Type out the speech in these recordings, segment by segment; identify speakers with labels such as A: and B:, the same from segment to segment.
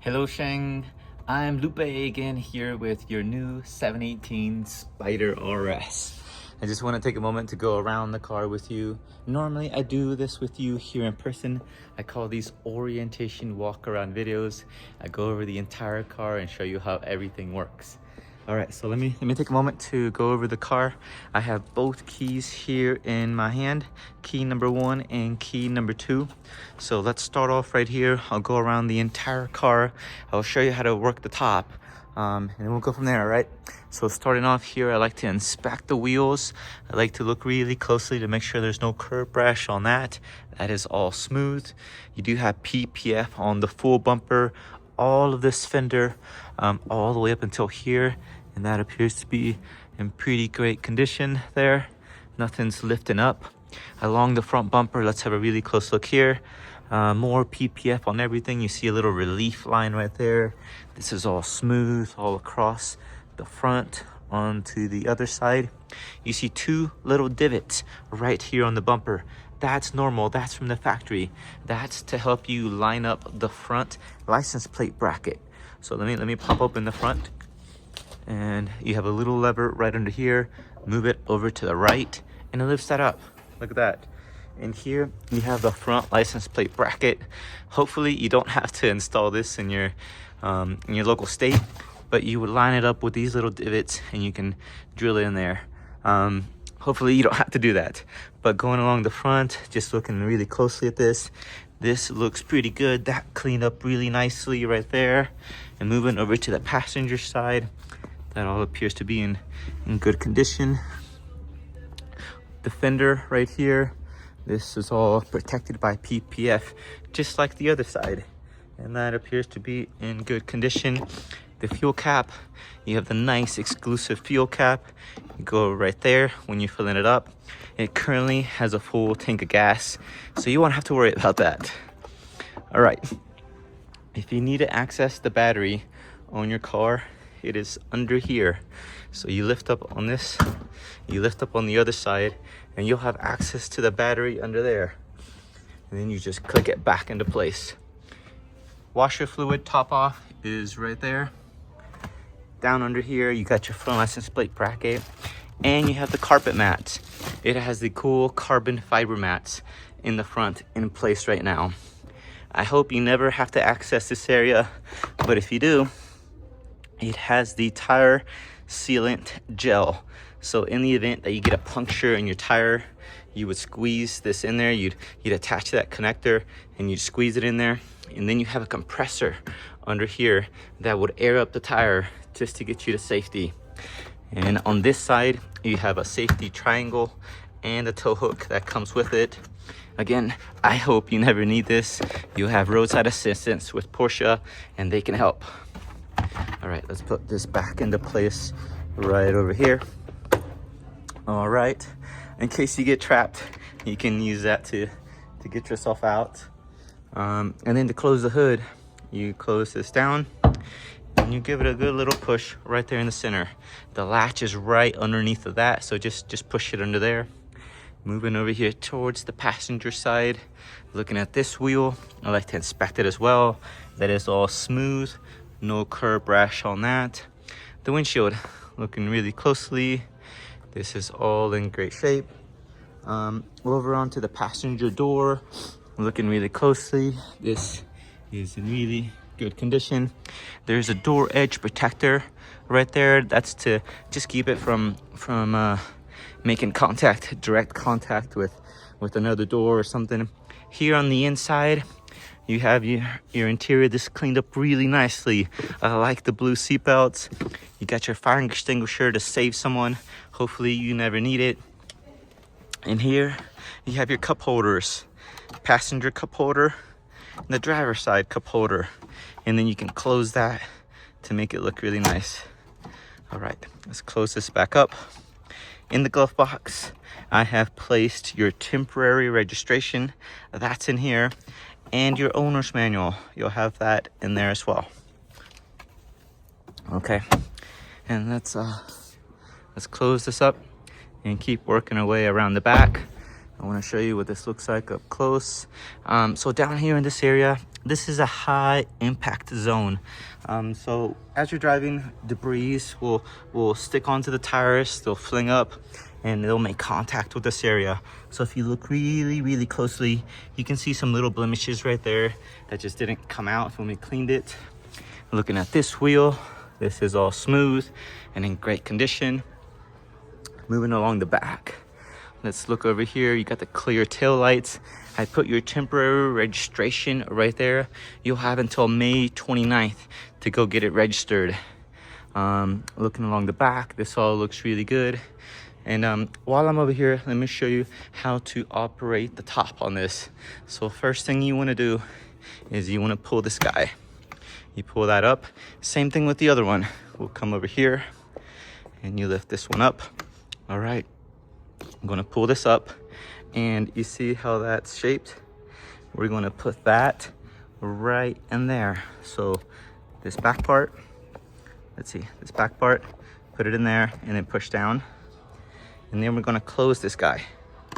A: Hello Sheng, I'm Lupe again here with your new 718 Spyder RS. I just want to take a moment to go around the car with you. Normally I do this with you here in person. I call these orientation walk around videos. I go over the entire car and show you how everything works. All right, so let me take a moment to go over the car. I have both keys here in my hand, key number 1 and key number 2. So let's start off right here. I'll go around the entire car. I'll show you how to work the top, and then we'll go from there, all right? So starting off here, I like to inspect the wheels. I like to look really closely to make sure there's no curb rash on that. That is all smooth. You do have PPF on the full bumper, all of this fender, all the way up until here, and that appears to be in pretty great condition there. Nothing's lifting up. Along the front bumper, let's have a really close look here. More PPF on everything. You see a little relief line right there. This is all smooth all across the front onto the other side. You see 2 little divots right here on the bumper. That's normal, that's from the factory. That's to help you line up the front license plate bracket. So let me pop open the front, and you have a little lever right under here. Move it over to the right and it lifts that up. Look at that. And here you have the front license plate bracket. Hopefully you don't have to install this in your local state, but you would line it up with these little divots and you can drill it in there. Hopefully you don't have to do that. But going along the front, just looking really closely at this looks pretty good. That cleaned up really nicely right there. And moving over to the passenger side, that all appears to be in good condition. The fender right here, this is all protected by PPF, just like the other side. And that appears to be in good condition. The fuel cap, you have the nice exclusive fuel cap. You go right there when you're filling it up. It currently has a full tank of gas, so you won't have to worry about that. All right, if you need to access the battery on your car, it is under here. So you lift up on this, you lift up on the other side, and you'll have access to the battery under there. And then you just click it back into place. Washer fluid top off is right there. Down under here, you got your front license plate bracket, and you have the carpet mats. It has the cool carbon fiber mats in the front in place right now. I hope you never have to access this area, but if you do, it has the tire sealant gel. So in the event that you get a puncture in your tire, you would squeeze this in there, you'd attach to that connector and you'd squeeze it in there, and then you have a compressor under here that would air up the tire just to get you to safety. And on this side, you have a safety triangle and a tow hook that comes with it. Again, I hope you never need this. You have roadside assistance with Porsche and they can help. All right, let's put this back into place right over here. All right, in case you get trapped, you can use that to get yourself out. And then to close the hood, you close this down and you give it a good little push right there in the center. The latch is right underneath of that, so just push it under there. Moving over here towards the passenger side, looking at this wheel, I like to inspect it as well. That is all smooth, no curb rash on that. The windshield, looking really closely, this is all in great shape. Over onto the passenger door, looking really closely, this is in really good condition. There's a door edge protector right there. That's to just keep it from making direct contact with another door or something. Here on the inside, you have your interior. This cleaned up really nicely. I like the blue seat belts. You got your fire extinguisher to save someone. Hopefully you never need it. And here you have your cup holders, passenger cup holder and the driver's side cup holder. And then you can close that to make it look really nice. All right, let's close this back up. In the glove box, I have placed your temporary registration. That's in here. And your owner's manual. You'll have that in there as well. Okay, and let's close this up and keep working our way around the back. I want to show you what this looks like up close. So down here in this area, this is a high impact zone. So as you're driving, debris will stick onto the tires, they'll fling up, and they'll make contact with this area. So if you look really closely, you can see some little blemishes right there that just didn't come out when we cleaned it. Looking at this wheel, this is all smooth and in great condition. Moving along the back, let's look over here. You got the clear tail lights. I put your temporary registration right there. You'll have until May 29th to go get it registered. Looking along the back, this all looks really good. And while I'm over here, let me show you how to operate the top on this. So first thing you want to do is you want to pull this guy. You pull that up. Same thing with the other one. We'll come over here and you lift this one up. All right, I'm gonna pull this up, and you see how that's shaped? We're gonna put that right in there. So this back part, let's see, this back part, put it in there and then push down. And then we're gonna close this guy.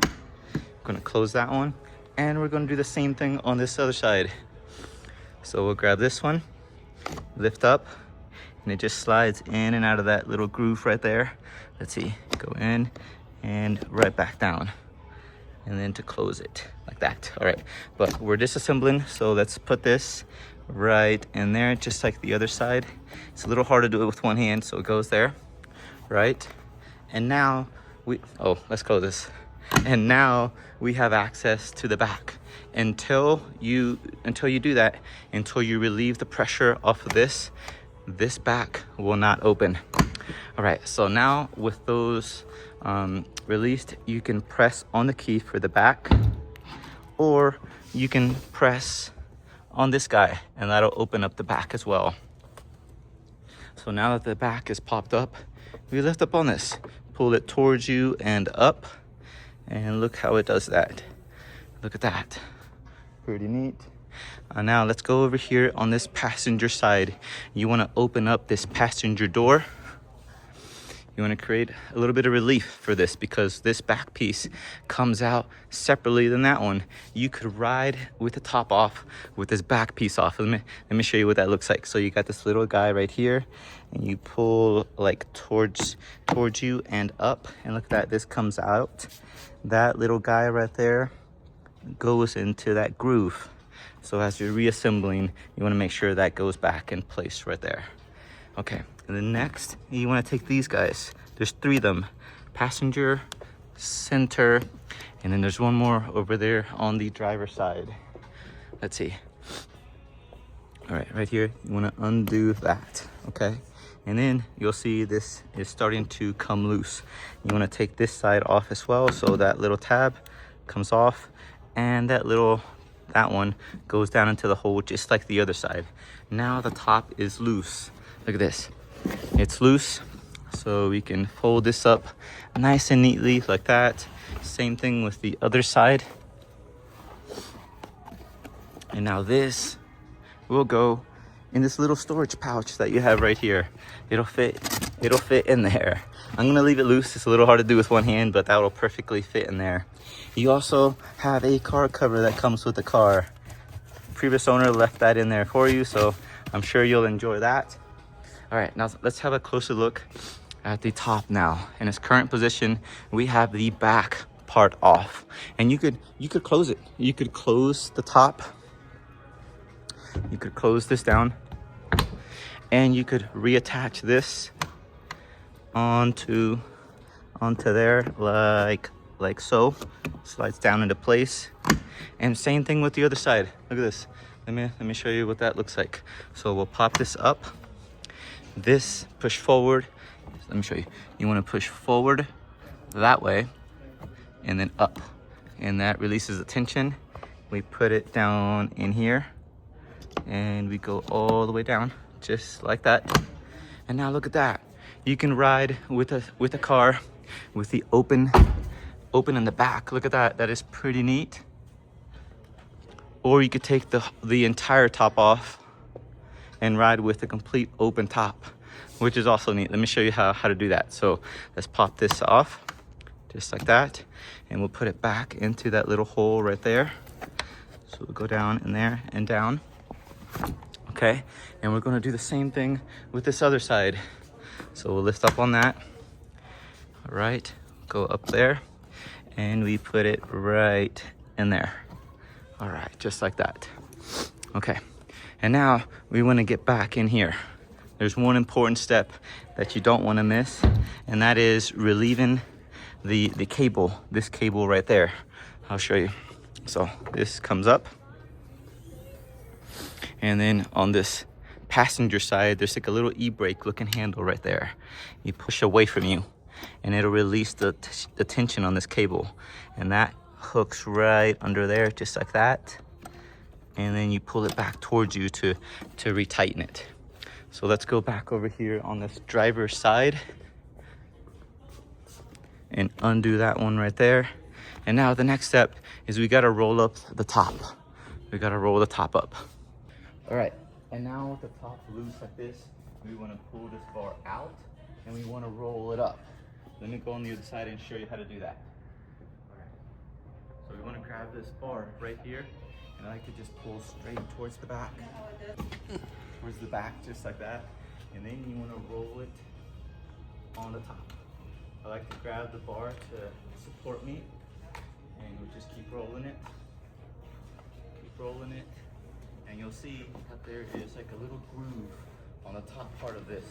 A: We're gonna close that one, and we're gonna do the same thing on this other side. So we'll grab this one, lift up, and it just slides in and out of that little groove right there. Let's see, go in and right back down, and then to close it like that. All right, but we're disassembling, so let's put this right in there, just like the other side. It's a little hard to do it with one hand, so it goes there, right? And now let's close this. And now we have access to the back. Until you do that, until you relieve the pressure off of this back will not open. All right, so now with those released, you can press on the key for the back, or you can press on this guy and that'll open up the back as well. So now that the back is popped up, we lift up on this, pull it towards you and up, and look how it does that. Look at that, pretty neat. Now let's go over here on this passenger side. You want to open up this passenger door. You want to create a little bit of relief for this, because this back piece comes out separately than that one. You could ride with the top off with this back piece off. Let me show you what that looks like. So you got this little guy right here, and you pull like towards you and up, and look at that, this comes out. That little guy right there goes into that groove. So as you're reassembling, you want to make sure that goes back in place right there. Okay, and then next, you want to take these guys. There's 3 of them. Passenger, center, and then there's one more over there on the driver's side. Let's see. All right, right here, you want to undo that, okay? And then you'll see this is starting to come loose. You want to take this side off as well, so that little tab comes off, and that one goes down into the hole just like the other side. Now the top is loose. Look at this, it's loose. So we can fold this up nice and neatly like that. Same thing with the other side. And now this will go in this little storage pouch that you have right here. It'll fit in there. I'm gonna leave it loose. It's a little hard to do with one hand, but that will perfectly fit in there. You also have a car cover that comes with the car. Previous owner left that in there for you, so I'm sure you'll enjoy that. All right, now let's have a closer look at the top now. In its current position, we have the back part off, and you could close it. You could close the top. You could close this down, and you could reattach this onto there like so. Slides down into place. And same thing with the other side. Look at this. Let me show you what that looks like. So we'll pop this up. This push forward. Let me show you. You want to push forward that way and then up, and that releases the tension. We put it down in here and we go all the way down just like that. And now look at that. You can ride with a car with the open in the back. Look at that. That is pretty neat. Or you could take the entire top off and ride with a complete open top, which is also neat. Let me show you how to do that. So let's pop this off just like that, and we'll put it back into that little hole right there. So we'll go down in there and down. Okay, and we're gonna do the same thing with this other side. So we'll lift up on that. All right, go up there, and we put it right in there. All right, just like that. Okay, and now we wanna get back in here. There's one important step that you don't wanna miss, and that is relieving the cable, this cable right there. I'll show you. So this comes up, and then on this passenger side, there's like a little e-brake looking handle right there. You push away from you, and it'll release the tension on this cable, and that hooks right under there, just like that. And then you pull it back towards you to retighten it. So let's go back over here on this driver's side and undo that one right there. And now the next step is we gotta roll up the top. We gotta roll the top up. All right, and now with the top loose like this, we wanna pull this bar out and we wanna roll it up. Let me go on the other side and show you how to do that. All right. So we wanna grab this bar right here, and I like to just pull straight towards the back. Towards the back, just like that. And then you wanna roll it on the top. I like to grab the bar to support me, and we'll just keep rolling it. Keep rolling it. And you'll see that there is like a little groove on the top part of this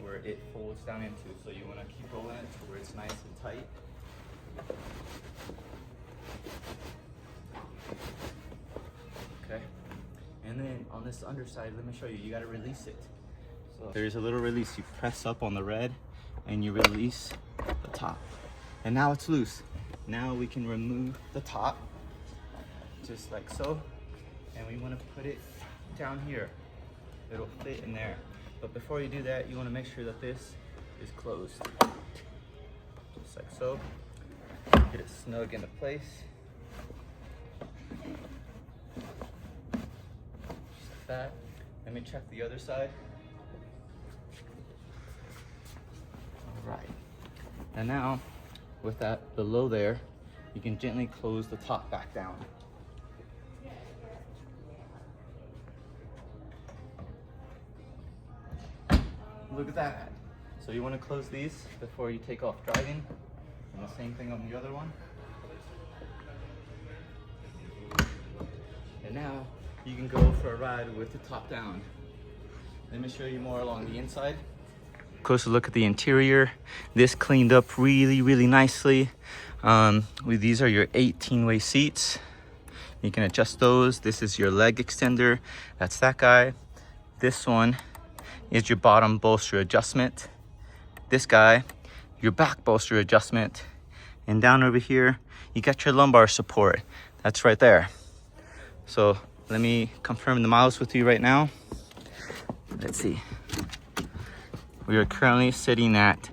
A: where it folds down into. So you wanna keep rolling it to where it's nice and tight. Okay. And then on this underside, let me show you, you gotta release it. So there's a little release. You press up on the red and you release the top. And now it's loose. Now we can remove the top, just like so. And we wanna put it down here. It'll fit in there. But before you do that, you wanna make sure that this is closed. Just like so. Get it snug into place. Just like that. Let me check the other side. All right. And now, with that below there, you can gently close the top back down. Look at that. So you want to close these before you take off driving. And the same thing on the other one. And now you can go for a ride with the top down. Let me show you more along the inside. Closer look at the interior. This cleaned up really, really nicely. These are your 18-way seats. You can adjust those. This is your leg extender. That's that guy. This one is your bottom bolster adjustment. This guy, your back bolster adjustment. And down over here, you got your lumbar support. That's right there. So let me confirm the miles with you right now. Let's see. We are currently sitting at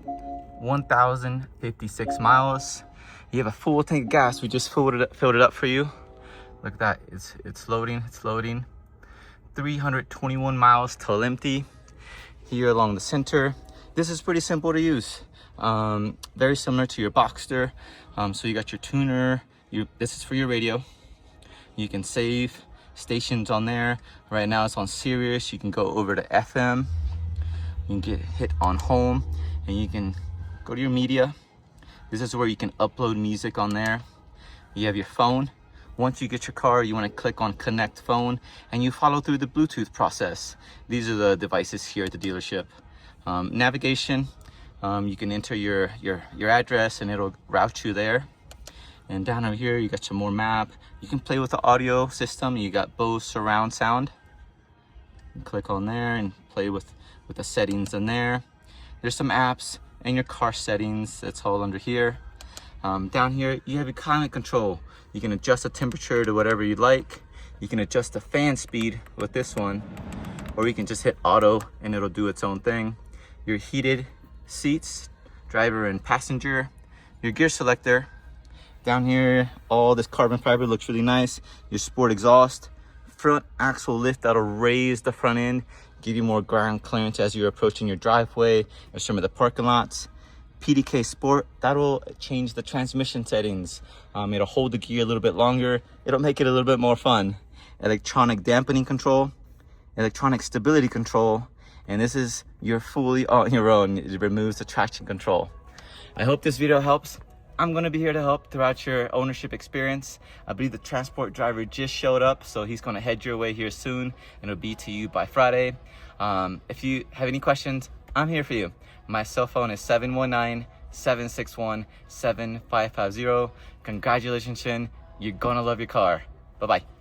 A: 1,056 miles. You have a full tank of gas. We just filled it up for you. Look at that, it's loading, it's loading. 321 miles till empty. Here along the center. This is pretty simple to use. Very similar to your Boxster. So you got your tuner. This is for your radio. You can save stations on there. Right now it's on Sirius. You can go over to FM. You can get hit on home, and you can go to your media. This is where you can upload music on there. You have your phone. Once you get your car, you want to click on connect phone, and you follow through the Bluetooth process. These are the devices here at the dealership. Navigation, you can enter your address and it'll route you there. And down over here, you got some more map. You can play with the audio system. You got Bose surround sound. You click on there and play with the settings in there. There's some apps and your car settings. That's all under here. Down here, you have your climate control. You can adjust the temperature to whatever you'd like. You can adjust the fan speed with this one, or you can just hit auto and it'll do its own thing. Your heated seats, driver and passenger. Your gear selector. Down here, all this carbon fiber looks really nice. Your sport exhaust. Front axle lift that'll raise the front end, give you more ground clearance as you're approaching your driveway or some of the parking lots. PDK Sport, that'll change the transmission settings. It'll hold the gear a little bit longer. It'll make it a little bit more fun. Electronic dampening control. electronic stability control, and this is your fully on your own. It removes the traction control. I hope this video helps. I'm gonna be here to help throughout your ownership experience. I believe the transport driver just showed up, so he's gonna head your way here soon, and it'll be to you by Friday. If you have any questions, I'm here for you. My cell phone is 719-761-7550. Congratulations, Shin. You're gonna love your car. Bye-bye.